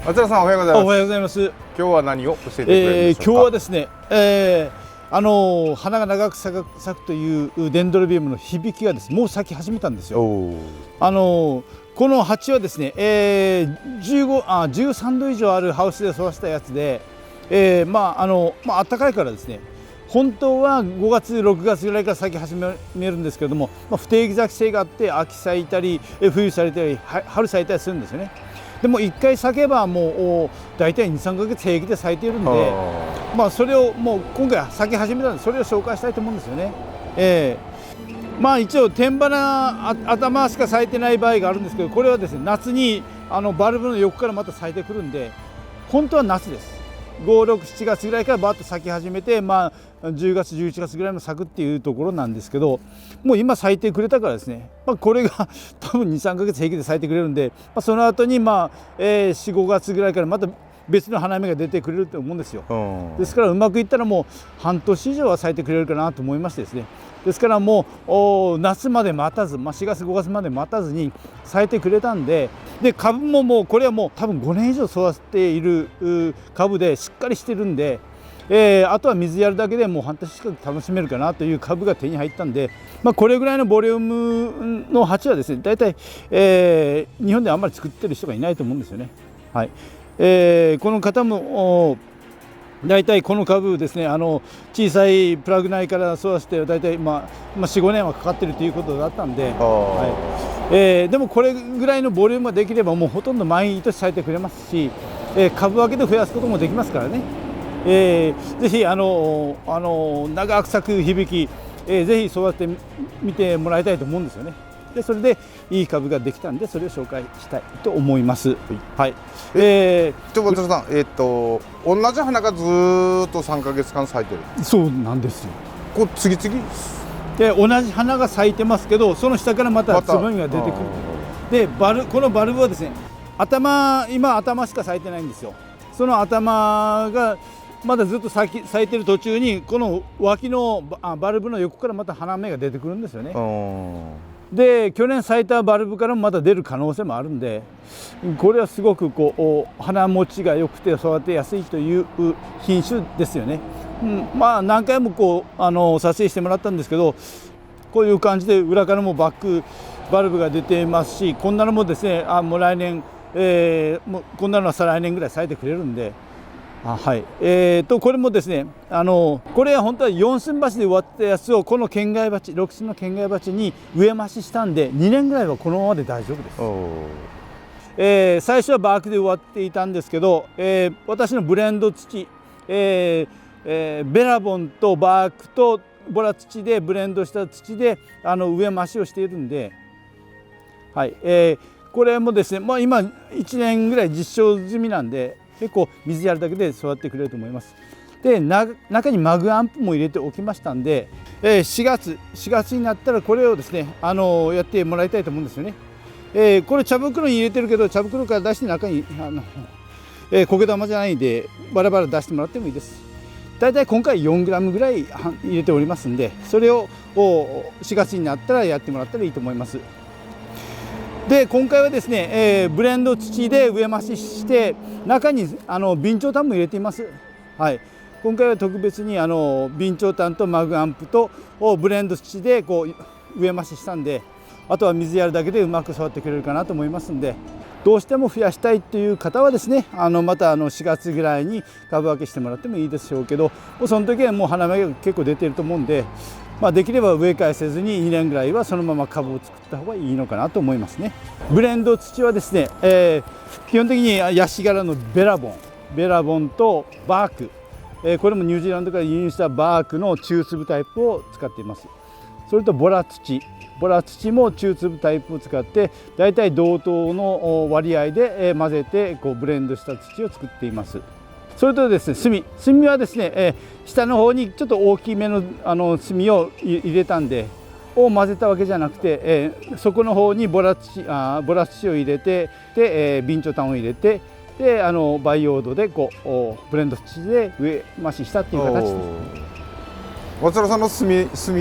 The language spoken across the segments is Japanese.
松田さんおはようございます。おはようございます。今日は何を教えてくれるんでしょうか。今日はですね、花が長く咲くというデンドロビウムの響きがですね、もう咲き始めたんですよ。この鉢はですね、13度以上あるハウスで育てたやつで、暖かいからですね、本当は5月6月ぐらいから咲き始めるんですけれども、不定期咲き性があって秋咲いたり冬咲いたり春咲いたりするんですよね。でも1回咲けばもう大体 2、3ヶ月平気で咲いているんで、それをもう今回咲き始めたのでそれを紹介したいと思うんですよね。一応天花頭しか咲いてない場合があるんですけど、これはですね夏にバルブの横からまた咲いてくるんで、本当は夏です。5、6、7月ぐらいからバッと咲き始めて、10月11月ぐらいの咲くっていうところなんですけど、もう今咲いてくれたからですね、これが多分 2、3ヶ月平気で咲いてくれるんで、その後に4、5月ぐらいからまた別の花芽が出てくれると思うんですよ。ですからうまくいったらもう半年以上は咲いてくれるかなと思いましてですね、ですからもう夏まで待たず、4月5月まで待たずに咲いてくれたんで、株ももうこれはもう多分5年以上育てている株でしっかりしてるんで、あとは水やるだけでもう半年近く楽しめるかなという株が手に入ったんで、これぐらいのボリュームの鉢はですね、大体、日本であんまり作ってる人がいないと思うんですよね。はい。この方も大体この株ですね、小さいプラグ内から育てて大体4、5年はかかってるということだったんで、でもこれぐらいのボリュームができればもうほとんど毎年咲いてくれますし、株分けで増やすこともできますからね。ぜひ長く咲く響き、ぜひ育ててみてもらいたいと思うんですよね。でそれでいい株ができたんでそれを紹介したいと思います。はい。松田さん、同じ花がずーっと3ヶ月間咲いてる。そうなんですよ。こう次々で同じ花が咲いてますけど、その下からまたつぼみが出てくる。でこのバルブはですね、今頭しか咲いてないんですよ。その頭がまだずっと咲いてる途中にこの脇のバルブの横からまた花芽が出てくるんですよね。で去年咲いたバルブからもまた出る可能性もあるんで、これはすごく花持ちが良くて育てやすいという品種ですよね。何回も撮影してもらったんですけど、こういう感じで裏からもバックバルブが出てますし、こんなのもですねもう来年、もうこんなのは再来年ぐらい咲いてくれるんで。はい。これもですね、これは本当は4寸鉢で終わったやつをこの県外鉢、6寸の県外鉢に植え増ししたんで、2年ぐらいはこのままで大丈夫です。最初はバークで終わっていたんですけど、私のブレンド土、ベラボンとバークとボラ土でブレンドした土で植え増しをしているんで、はい。これもですね、今1年ぐらい実証済みなんで、結構水やるだけで育ってくれると思います。で中にマグアンプも入れておきましたんで、4月になったらこれをですねやってもらいたいと思うんですよね。これ茶袋に入れてるけど、茶袋から出して中に苔玉じゃないんでバラバラ出してもらってもいいです。だいたい今回4グラムぐらい入れておりますんで、それを4月になったらやってもらったらいいと思います。で今回はですね、ブレンド土で植え増しして中に備長炭も入れています。はい。今回は特別に備長炭とマグアンプとブレンド土で植え増ししたんで、あとは水やるだけでうまく育ってくれるかなと思いますんで、どうしても増やしたいっていう方はですね、また4月ぐらいに株分けしてもらってもいいでしょうけど、その時はもう花芽が結構出ていると思うんで、できれば植え替えせずに2年ぐらいはそのまま株を作った方がいいのかなと思いますね。ブレンド土はですね、基本的にヤシ柄のベラボンとバーク、これもニュージーランドから輸入したバークの中粒タイプを使っています。それとボラ土も中粒タイプを使ってだいたい同等の割合で混ぜてブレンドした土を作っています。それとですね、炭はですね、下の方にちょっと大きめの炭を入れたんで混ぜたわけじゃなくて、そこの方にボラ土を入れて、で備長炭を入れて、で培養土でブレンド土で植え増ししたっていう形です。松原さんの炭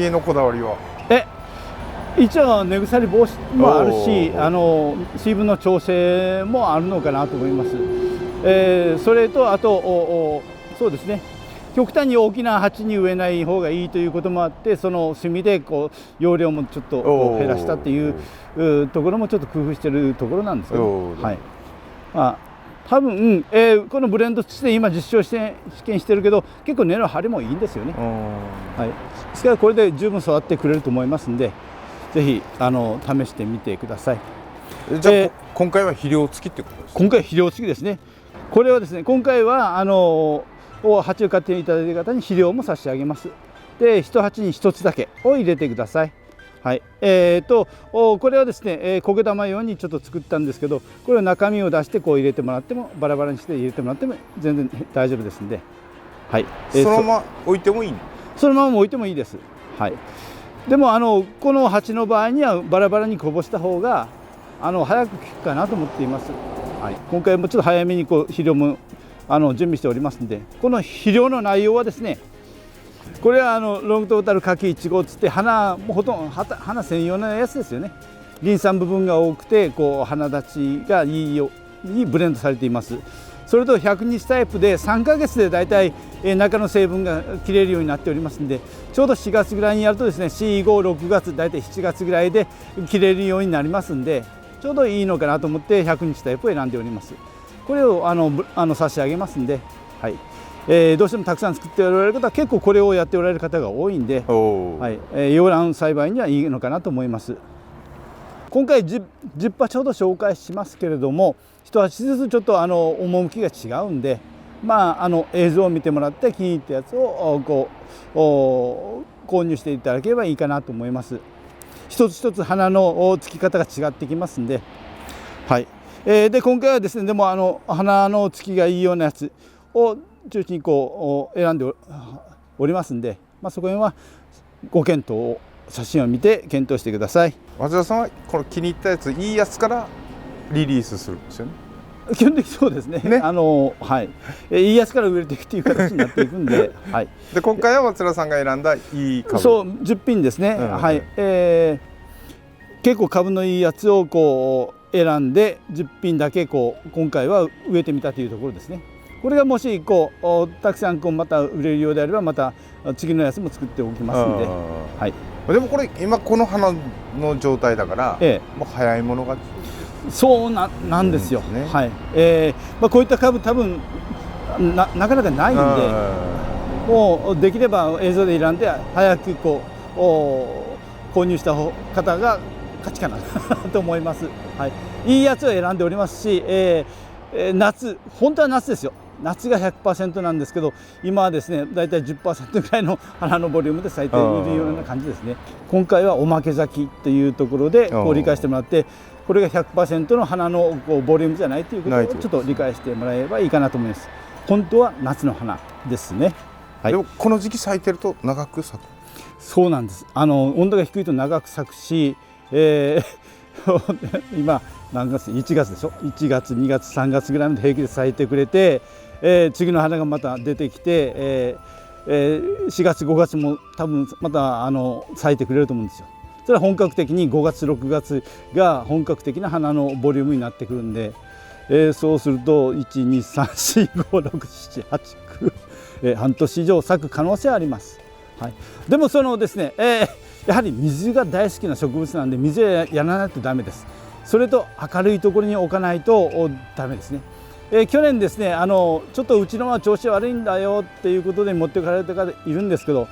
へのこだわりは？一応根腐れ防止もあるし、水分の調整もあるのかなと思います。それとあとそうですね、極端に大きな鉢に植えない方がいいということもあって、その炭でこう容量もちょっと減らしたっていうところもちょっと工夫しているところなんですけど、はい、まあ多分、このブレンド土で今実証して試験してるけど、結構根の張りもいいんですよね。はい、ですからこれで十分育ってくれると思いますんで、ぜひ試してみてください。じゃあ、今回は肥料付きってことですか？今回肥料付きですね。これはですね、今回は鉢を買っていただいた方に肥料も差し上げます。で、1鉢に1つだけを入れてください。はい、これはですね、苔玉用にちょっと作ったんですけど、これを中身を出してこう入れてもらっても、バラバラにして入れてもらっても全然大丈夫ですんで、はい、そのまま置いてもいいの？そのまま置いてもいいです。はい、でもこの鉢の場合にはバラバラにこぼした方が早く効くかなと思っています。はい、今回もちょっと早めに肥料も準備しておりますので、この肥料の内容はですね、これはロングトータル夏季1号つって、花もほとんど花専用のやつですよね。リン酸部分が多くてこう花立ちがいいようにブレンドされています。それと100日タイプで3ヶ月でだいたい中の成分が切れるようになっておりますので、ちょうど4月ぐらいにやるとですね、4、5、6月だいたい7月ぐらいで切れるようになりますんで、ちょうどいいのかなと思って100日タイプを選んでおります。これを差し上げますんで、はい、どうしてもたくさん作っておられる方は結構これをやっておられる方が多いんで、はい、洋蘭栽培にはいいのかなと思います。今回 10鉢ほど紹介しますけれども、一鉢ずつちょっと趣が違うんで、映像を見てもらって気に入ったやつを購入していただければいいかなと思います。一つ一つ花のつき方が違ってきますんで、はい、で今回はですね、でも花のつきがいいようなやつを中心にこう選んでおりますんで、そこへはご検討を、写真を見て検討してください。松田さんはこの気に入ったやつ、いいやつからリリースするんですよね。基本的にそうですね。はい、いいやつから植えていくっていう形になっていくんで、はい。で今回は松田さんが選んだいい株。そう、10品ですね。はい。結構株のいいやつをこう選んで10品だけこう今回は植えてみたというところですね。これがもしたくさんまた売れるようであれば、また次のやつも作っておきますんで、はい。でもこれ今この花の状態だから、もう早いものがそうなんですよ。ね、はい。こういった株多分なかなかないんで、もうできれば映像で選んで早く購入した方が勝ちかなと思います。はい。いいやつを選んでおりますし、夏、本当は夏ですよ。夏が 100% なんですけど、今はですね、だいたい 10% ぐらいの花のボリュームで咲いているような感じですね。今回はおまけ咲きというところで理解してもらって、これが 100% の花のボリュームじゃないということをちょっと理解してもらえればいいかなと思います。本当は夏の花ですね。はい、でもこの時期咲いてると長く咲く。そうなんです。温度が低いと長く咲くし、今何月？1月でしょ。1月、2月、3月ぐらいまで平気で咲いてくれて、次の花がまた出てきて、4月5月も多分また咲いてくれると思うんですよ。それは本格的に5月6月が本格的な花のボリュームになってくるんで、そうすると123456789半年以上咲く可能性はあります。はい、でもですね、やはり水が大好きな植物なんで、水はやらないとダメです。それと明るいところに置かないとダメですね。去年ですね、ちょっとうちのは調子悪いんだよっていうことで持ってかれた方いるんですけど、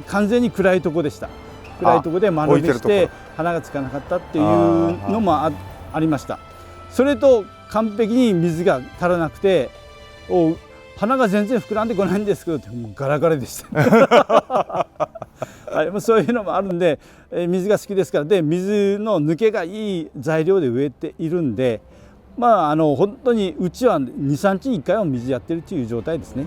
完全に暗いところでした。暗いところで間延びして花がつかなかったっていうのもありました。それと完璧に水が足らなくて、花が全然膨らんでこないんですけど、もうガラガラでしたはい、そういうのもあるんで、水が好きですから。で、水の抜けがいい材料で植えているんで、本当にうちは 2、3日に1回は水やってるという状態ですね。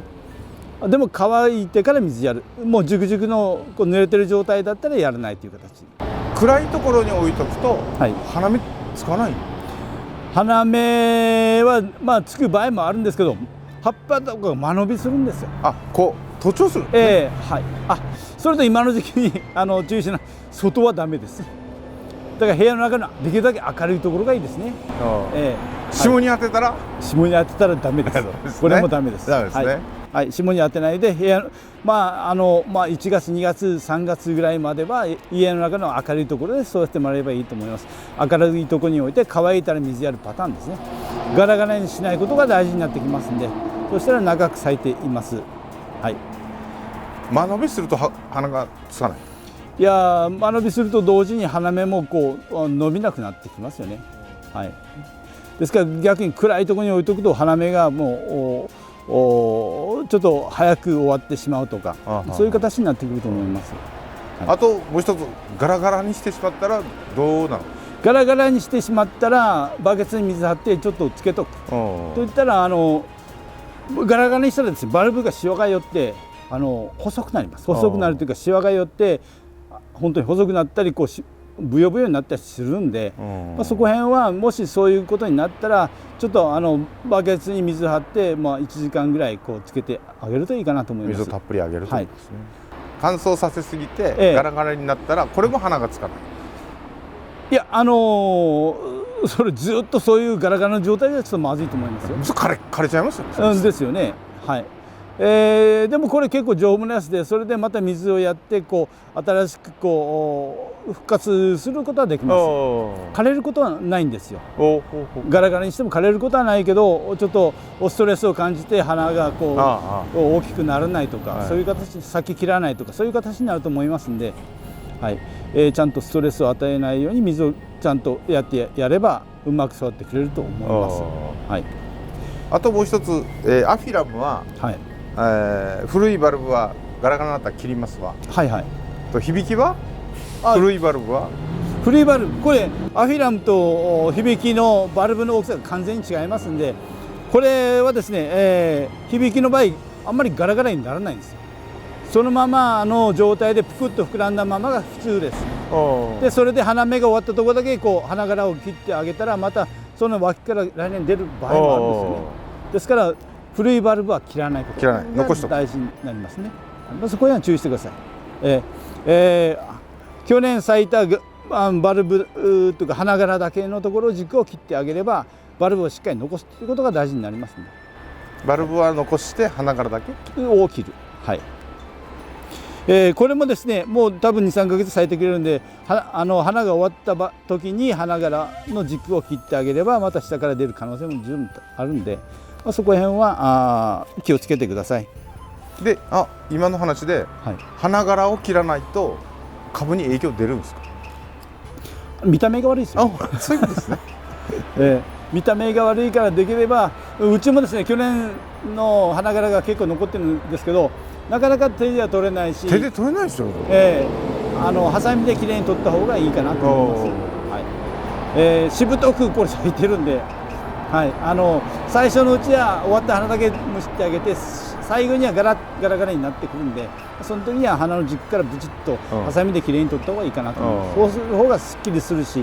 でも乾いてから水やる、もうジュクジュクの濡れてる状態だったらやらないという形。暗いところに置いとくと、花芽つかない。花芽はつく場合もあるんですけど、葉っぱとか間延びするんですよ。こう徒長する、はい。それと今の時期に注意しない、外はダメです。だから部屋の中のできるだけ明るいところがいいですね。霜に当てたら、霜に当てたらダメです。これもダメです。ダメですね。はい、霜に当てないで部屋、1月、2月、3月ぐらいまでは家の中の明るいところで育ててもらえばいいと思います。明るいところに置いて乾いたら水やるパターンですね。ガラガラにしないことが大事になってきますんで、そしたら長く咲いています。はい。間延びすると花がつかない。いや間延びすると同時に花芽もこう伸びなくなってきますよね。はい。ですから逆に暗いところに置いとくと花芽がもうちょっと早く終わってしまうとか、そういう形になってくると思います。はい、あともう一つ、ガラガラにしてしまったらどうなの？ガラガラにしてしまったらバケツに水張ってちょっとつけとくといったらガラガラにしたらですね、バルブがシワが寄って細くなります。細くなるというかシワが寄って本当に細くなったりこうブヨブヨになったりするんで、そこへんはもしそういうことになったらちょっとバケツに水張って、1時間ぐらいこうつけてあげるといいかなと思います。水をたっぷりあげるということですね。乾燥させすぎてガラガラになったらこれも花がつかない。いやそれずっとそういうガラガラの状態ではちょっとまずいと思いますよ。枯れちゃいますよね。ですよね。はい。でもこれ結構丈夫なやつで、それでまた水をやってこう新しくこう復活することはできます。枯れることはないんですよ。ガラガラにしても枯れることはないけど、ちょっとストレスを感じて花がこう大きくならないとか、そういう形、咲き切らないとか、そういう形になると思いますんで、はい、ちゃんとストレスを与えないように水をちゃんとやればうまく育ってくれると思います。はい。あともう一つ、アフィラムは、はい、古いバルブはガラガラになったら切りますわ。はいはい。と響きは古いバルブは古いバルブ、これアフィラムと響きのバルブの大きさが完全に違いますんで、これはですね、響きの場合あんまりガラガラにならないんですよ。そのままの状態でぷくっと膨らんだままが普通です。でそれで花芽が終わったところだけこう花柄を切ってあげたら、またその脇から来年出る場合もあるんですよね。ですから古いバルブは切らないことが大事になりますね。そこには注意してください。去年咲いたバルブというか花柄だけのところ軸を切ってあげればバルブをしっかり残すということが大事になりますね。バルブは残して花柄だけを切る。はい。これもですね、もう多分 2,3 ヶ月咲いてくれるんで、花が終わった時に花柄の軸を切ってあげればまた下から出る可能性も十分あるんで、そこら辺は気をつけてください。で、今の話で、はい、花柄を切らないと株に影響出るんですか？見た目が悪いですよ。そういうことですね。見た目が悪いからできれば、うちもですね去年の花柄が結構残ってるんですけど、なかなか手では取れないし、手で取れないですよ。ハサミできれいに取った方がいいかなと思います。はい。しぶとくこれ咲いてるんで、はい、最初のうちは終わった花だけむしってあげて、最後にはガラガラになってくるんで、その時には花の軸からブチッとハサミできれいに取った方がいいかなと思います。そうする方がすっきりするし、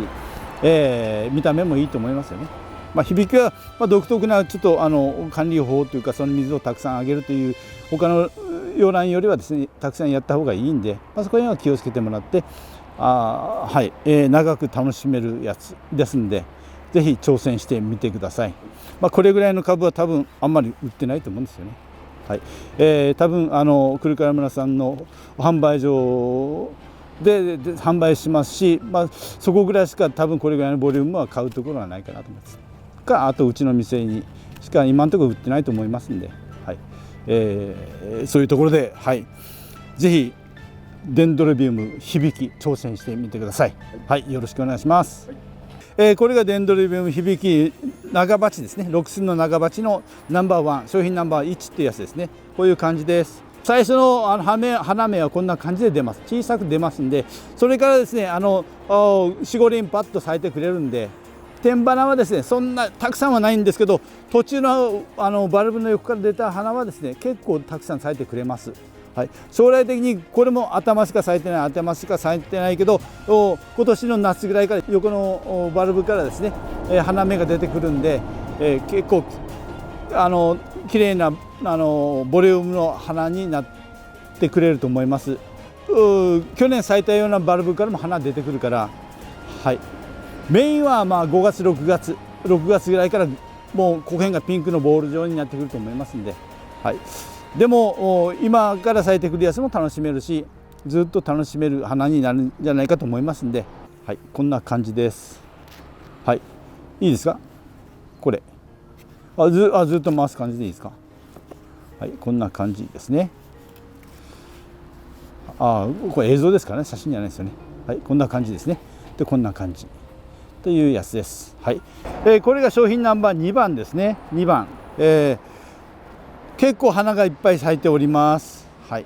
見た目もいいと思いますよね。響きは独特なちょっと管理法というか、その水をたくさんあげるという他の洋蘭よりはですねたくさんやった方がいいんで、そこには気をつけてもらって、はい、長く楽しめるやつですんで、ぜひ挑戦してみてください。これぐらいの株は多分あんまり売ってないと思うんですよね。はい、多分古川村さんの販売所で販売しますし、そこぐらいしか多分これぐらいのボリュームは買うところはないかなと思います。あとうちの店にしか今のところ売ってないと思いますんで、はい、そういうところで、はい、ぜひデンドロビウム響き挑戦してみてください。はい、よろしくお願いします。これがデンドロビウム響き長鉢ですね。6寸の長鉢のナンバー1、商品ナンバー1っていうやつですね。こういう感じです。最初の花芽はこんな感じで出ます。小さく出ますんで、それからですね4、5輪パッと咲いてくれるんで、天花はですねそんなたくさんはないんですけど、途中のバルブの横から出た花はですね結構たくさん咲いてくれます。はい、将来的にこれも頭しか咲いてない、頭しか咲いてないけど、今年の夏ぐらいから横のバルブからですね花芽が出てくるんで、結構綺麗なボリュームの花になってくれると思います。去年咲いたようなバルブからも花出てくるから、はい、メインはまあ5月6月ぐらいからもうここ辺がピンクのボール状になってくると思いますんで、はい、でも今から咲いてくるやつも楽しめるし、ずっと楽しめる花になるんじゃないかと思いますんで、はい、こんな感じです。はい、いいですか、これずっと回す感じでいいですか。はい、こんな感じですね。これ映像ですからね、写真じゃないですよね。はい、こんな感じですね。でこんな感じというやつです。はい、これが商品ナンバー2番ですね。2番、結構花がいっぱい咲いております。はい、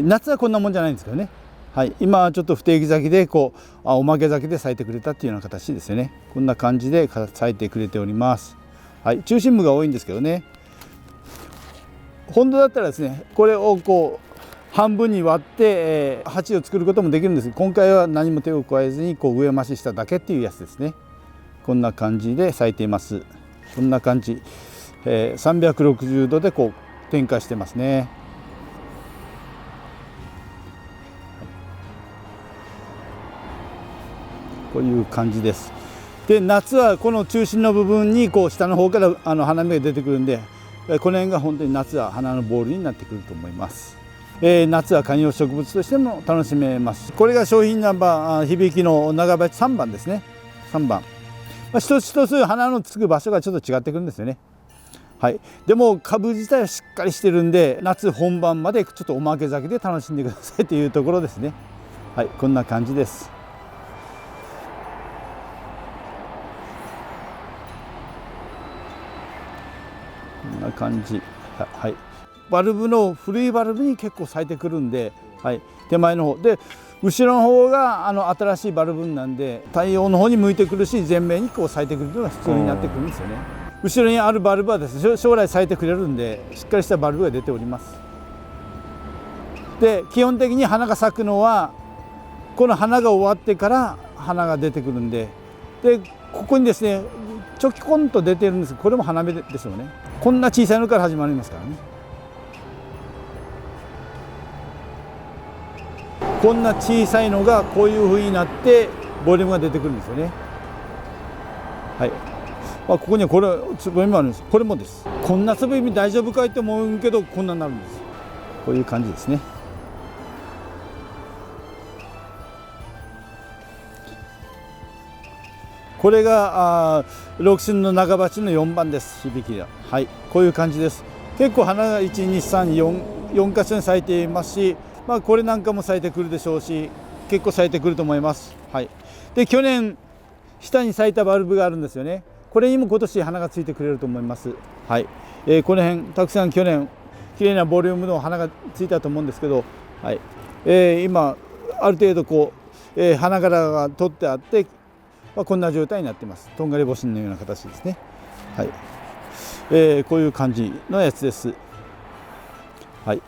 夏はこんなもんじゃないんですけどね。はい、今はちょっと不定期咲きでおまけ咲きで咲いてくれたっていうような形ですよね。こんな感じで咲いてくれております。はい、中心部が多いんですけどね。本当だったらですね、これを半分に割って、鉢を作ることもできるんですが、今回は何も手を加えずに上増ししただけっていうやつですね。こんな感じで咲いています。こんな感じ、360度で展開してますね。こういう感じです。で夏はこの中心の部分に下の方から花芽が出てくるんで、この辺が本当に夏は花のボールになってくると思います。夏は観葉植物としても楽しめます。これが商品ナンバー響きの長鉢3番ですね。3番、一つ一つ花のつく場所がちょっと違ってくるんですよね。はい、でも株自体はしっかりしてるんで、夏本番までちょっとおまけ咲きで楽しんでくださいというところですね。はい、こんな感じです。こんな感じ。はい、バルブの古いバルブに結構咲いてくるんで、はい、手前の方で後ろの方が新しいバルブなんで、太陽の方に向いてくるし、前面に咲いてくるのが普通になってくるんですよね。後ろにあるバルブはですね、将来咲いてくれるんで、しっかりしたバルブが出ております。で基本的に花が咲くのはこの花が終わってから花が出てくるんで、ここにですねちょきこんと出てるんですけど、これも花芽ですよね。こんな小さいのから始まりますからね。こんな小さいのがこういう風になってボリュームが出てくるんですよね。はい、ここにはこれつぼみもあるんです。これもです。こんなつぼみ大丈夫かいって思うけど、こんなになるんです。こういう感じですね。これが6種の長鉢の4番です。響きが、はい、こういう感じです。結構花が12344箇所に咲いていますし、これなんかも咲いてくるでしょうし、結構咲いてくると思います。はい、で去年下に咲いたバルブがあるんですよね。これにも今年花がついてくれると思います。はい、この辺たくさん去年綺麗なボリュームの花がついたと思うんですけど、はい、今ある程度花柄が取ってあって、こんな状態になっています。とんがり星のような形ですね。はい、こういう感じのやつです。はい、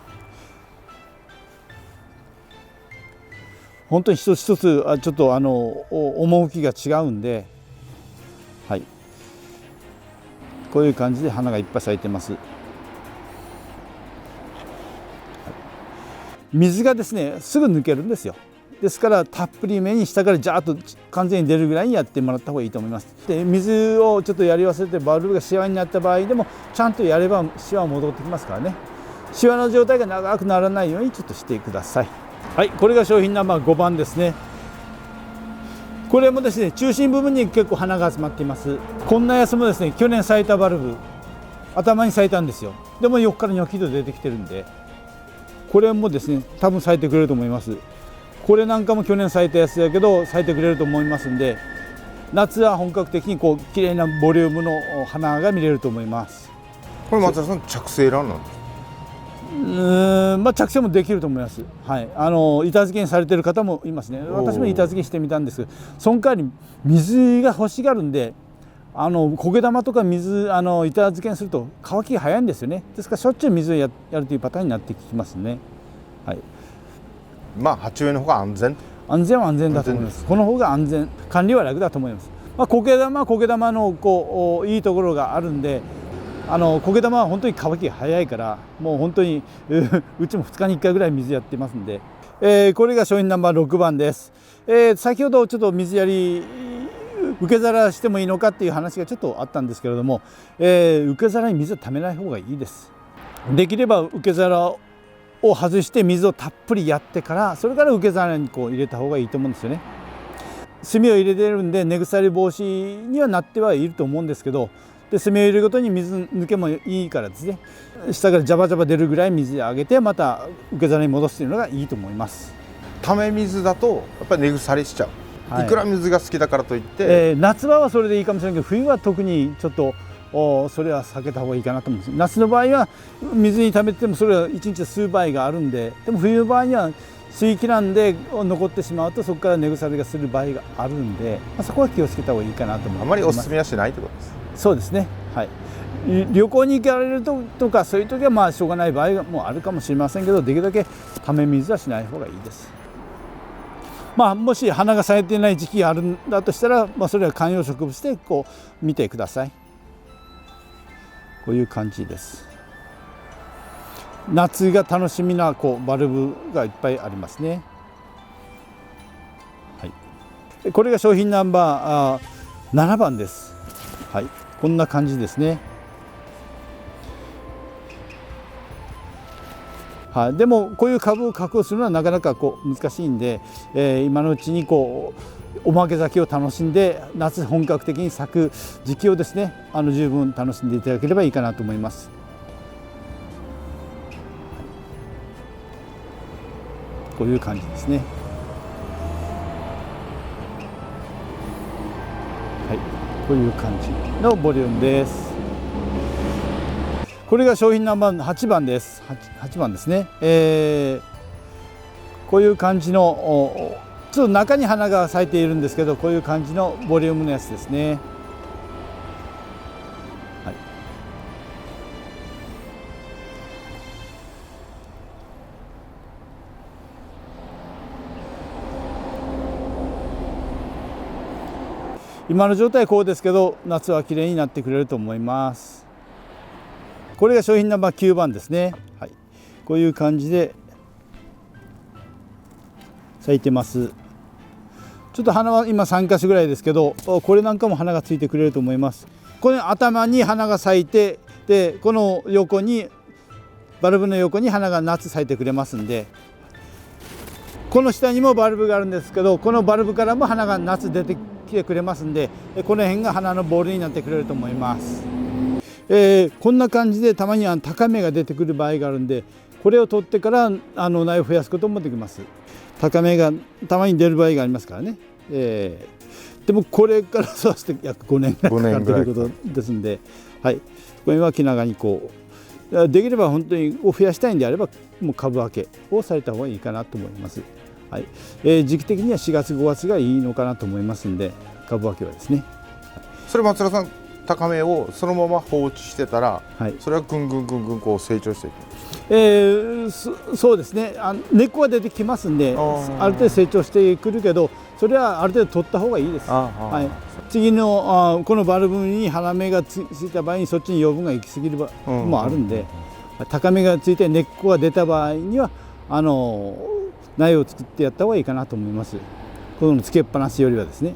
本当に一つ一つちょっと趣が違うんで、はい、こういう感じで花がいっぱい咲いてます。水がですねすぐ抜けるんですよ。ですからたっぷりめに下からジャーッと完全に出るぐらいにやってもらった方がいいと思います。で水をちょっとやり忘れてバルブがシワになった場合でもちゃんとやればシワ戻ってきますからね。シワの状態が長くならないようにちょっとしてください。はい、これが商品ナンバー5番ですね。これもですね中心部分に結構花が集まっています。こんなやつもですね去年咲いたバルブ頭に咲いたんですよ。でも横からニョキッと出てきてるんで、これもですね多分咲いてくれると思います。これなんかも去年咲いたやつだけど咲いてくれると思いますんで、夏は本格的に綺麗なボリュームの花が見れると思います。これ松田さん着生卵なんですか？着生もできると思います。はい、板漬けにされてる方もいますね。私も板漬けしてみたんですけど、その代わり水が欲しがるんで、苔玉とか水板漬けにすると乾きが早いんですよね。ですからしょっちゅう水をやるというパターンになってきますね。はい、鉢植えの方が安全は安全だと思います。この方が安全、管理は楽だと思います。苔玉のいいところがあるんで、苔玉は本当に乾きが早いから、もう本当にうちも2日に1回ぐらい水やってますんで、これが商品ナンバー6番です。先ほどちょっと水やり受け皿してもいいのかっていう話がちょっとあったんですけれども、受け皿に水をためない方がいいです。できれば受け皿を外して水をたっぷりやってから、それから受け皿にこう入れた方がいいと思うんですよね。炭を入れてるんで根腐れ防止にはなってはいると思うんですけど、で炭を入れるごとに水抜けもいいからですね、下からジャバジャバ出るぐらい水で上げてまた受け皿に戻すというのがいいと思います。ため水だとやっぱり根腐れしちゃう、いくら水が好きだからといって、夏場はそれでいいかもしれないけど、冬は特にちょっとそれは避けた方がいいかなと思うんです。夏の場合は水に溜めてもそれは1日数倍があるんで、でも冬の場合には水気なんで残ってしまうとそこから根腐れがする場合があるんで、そこは気をつけた方がいいかなと思います。あまりお勧めはしないということです。そうですね、はい、旅行に行かれるとかそういう時はまあしょうがない場合もあるかもしれませんけど、できるだけため水はしない方がいいです。もし花が咲いていない時期があるんだとしたら、それは観葉植物でこう見てください。こういう感じです。夏が楽しみなバルブがいっぱいありますね。はい、これが商品ナンバー7番です。はい、こんな感じですね。はい、でもこういう株を確保するのはなかなか難しいんで、今のうちにおまけ咲きを楽しんで、夏本格的に咲く時期をですね、十分楽しんでいただければいいかなと思います。こういう感じですね。はい、こういう感じのボリュームです。これが商品ナンバー8番です。8番ですね。こういう感じのちょっと中に花が咲いているんですけど、こういう感じのボリュームのやつですね。はい、今の状態はこうですけど、夏は綺麗になってくれると思います。これが商品ナンバー9番ですね。はい、こういう感じで咲いてます。ちょっと花は今3箇所ぐらいですけど、これなんかも花がついてくれると思います。この頭に花が咲いて、でこの横にバルブの横に花が夏咲いてくれますんで、この下にもバルブがあるんですけど、このバルブからも花が夏出てきてくれますんで、この辺が花のボールになってくれると思います。こんな感じでたまには高芽が出てくる場合があるんで、これを取ってから苗を増やすこともできます。高芽がたまに出る場合がありますからね。でもこれから育てて約5年ぐらいかかるということですんで、はい、これは気長にできれば本当に増やしたいんであれば、もう株分けをされた方がいいかなと思います。はい、時期的には4月5月がいいのかなと思いますんで、株分けはですね。それ松田さん、高芽をそのまま放置してたら、はい、それはぐんぐん成長していく。そうですね。根っこが出てきますんで、ある程度成長してくるけど、それはある程度取った方がいいです。はい、次のこのバルブに花芽がついた場合にそっちに養分が行き過ぎる場合もあるんで、高芽がついて根っこが出た場合には苗を作ってやった方がいいかなと思います。このつけっぱなしよりはですね。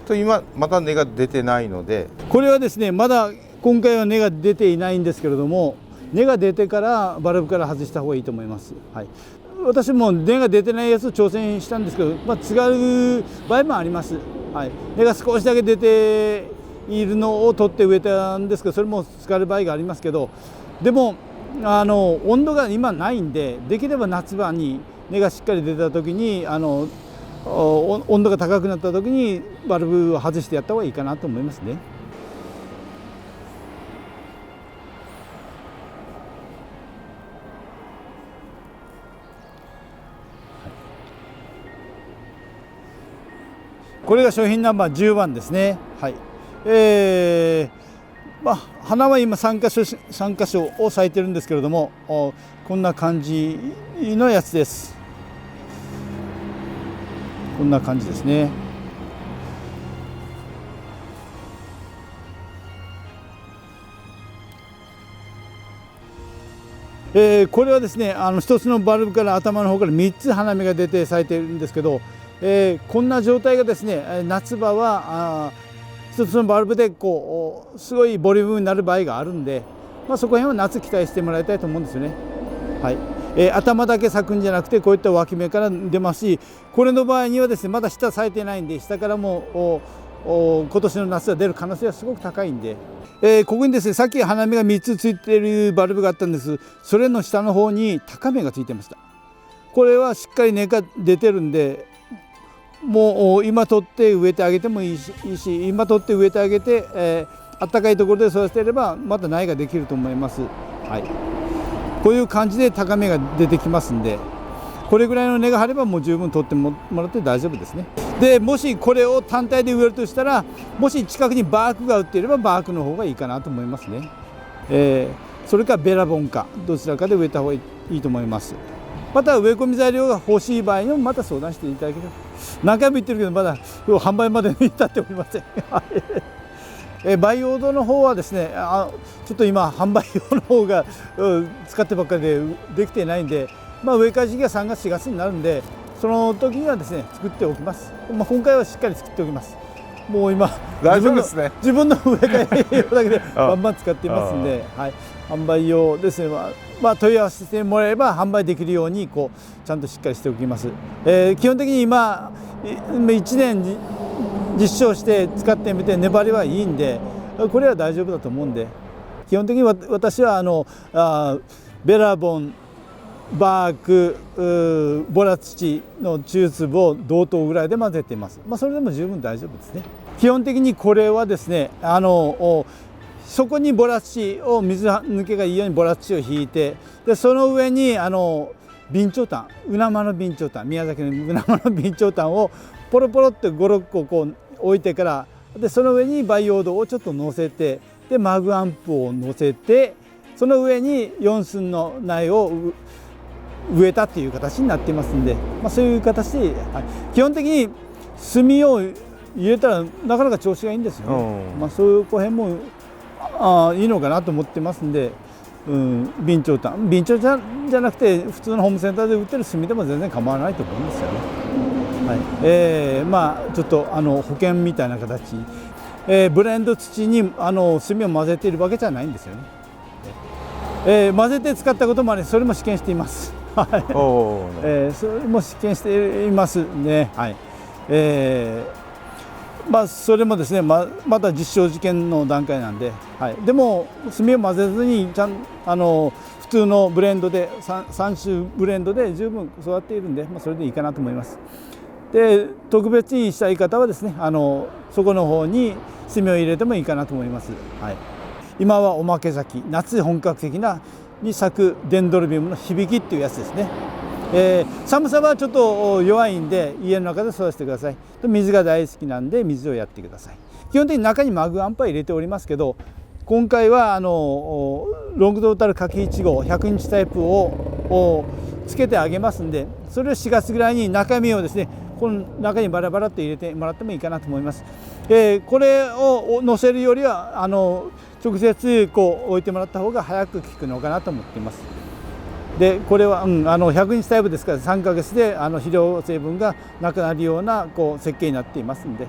と今まだ根が出てないので、これはですね、まだ今回は根が出ていないんですけれども、根が出てからバルブから外した方がいいと思います。はい、私も根が出てないやつを挑戦したんですけど、違う場合もあります。はい、根が少しだけ出ているのを取って植えたんですけど、それも使う場合がありますけど、でも温度が今ないんで、できれば夏場に根がしっかり出た時に温度が高くなった時にバルブを外してやった方がいいかなと思いますね。これが商品ナンバー10番ですね。はい、花は今3箇所を咲いてるんですけれども、こんな感じのやつです。こんな感じですね。これはですね一つのバルブから頭の方から3つ花芽が出て咲いているんですけど、こんな状態がですね夏場は一つのバルブでこうすごいボリュームになる場合があるんで、そこら辺は夏期待してもらいたいと思うんですよね。はい、頭だけ咲くんじゃなくてこういった脇芽から出ますし、これの場合にはですねまだ下咲いてないんで、下からも今年の夏は出る可能性はすごく高いんで、ここにですねさっき花芽が3つついているバルブがあったんです。それの下の方に高芽がついてました。これはしっかり根が出てるんで、もう今取って植えてあげてもいいし、今取って植えてあげて、暖かいところで育てればまた苗ができると思います。はい、こういう感じで高芽が出てきますんで、これぐらいの根が張ればもう十分取ってもらって大丈夫ですね。でもしこれを単体で植えるとしたら、もし近くにバークが売っていればバークの方がいいかなと思いますね。それかベラボンかどちらかで植えた方がいいと思います。また植え込み材料が欲しい場合にもまた相談していただければ。何回も言ってるけどまだ販売までに至っておりません。培養土の方はですねちょっと今販売用の方が使ってばっかりでできていないんで、植え替え時期が3月4月になるんで、その時にはですね作っておきます。今回はしっかり作っておきます。もう今大丈夫ですね。自分の植え替え用だけでバンバン使っていますんで、はい、販売用ですね、問い合わせてもらえれば販売できるようにちゃんとしっかりしておきます。基本的に今1年実証して使ってみて粘りはいいんで、これは大丈夫だと思うんで、基本的に私はベラボン、バーク、ボラ土の中粒を同等ぐらいで混ぜています。それでも十分大丈夫ですね。基本的にこれはですねそこにボラ土を水抜けがいいようにボラ土を引いて、でその上に備長炭、ウナマの備長炭、宮崎のウナマの備長炭をポロポロって5、6個置いてから、でその上に培養土をちょっと乗せて、でマグアンプを乗せて、その上に4寸の苗を植えたっていう形になっていますんで、そういう形で、基本的に炭を入れたらなかなか調子がいいんですよね。そういう辺もいいのかなと思ってますんで、備長炭じゃなくて普通のホームセンターで売ってる炭でも全然構わないと思うんですよね。はい、ちょっと保険みたいな形、ブレンド土に炭を混ぜているわけじゃないんですよね。混ぜて使ったこともあり、それも試験しています。はい、それも試験していますね。はい、それもですね、まだ実証実験の段階なんで、はい、でも炭を混ぜずに普通のブレンドで3種ブレンドで十分育っているんで、それでいいかなと思います。で特別にしたい方はですねそこの方に炭を入れてもいいかなと思います。はい、今はおまけ咲き、夏本格的に咲くデンドロビウムの響きっていうやつですね。寒さはちょっと弱いんで家の中で育ててください。水が大好きなんで水をやってください。基本的に中にマグアンパー入れておりますけど、今回はロングトータル柿1号100日タイプをつけてあげますんで、それを4月ぐらいに中身をですねこの中にバラバラと入れてもらってもいいかなと思います。これを乗せるよりは直接置いてもらった方が早く効くのかなと思っています。でこれは、100日タイプですから3ヶ月で肥料成分がなくなるような設計になっていますんで、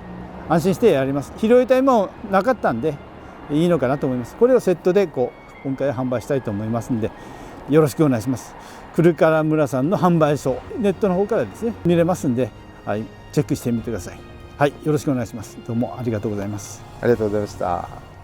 安心してやります。肥料体もなかったんでいいのかなと思います。これをセットで今回販売したいと思いますんで、よろしくお願いします。くるから村さんの販売所、ネットの方からですね見れますんで、はい、チェックしてみてください。はい、よろしくお願いします。どうもありがとうございます。ありがとうございました。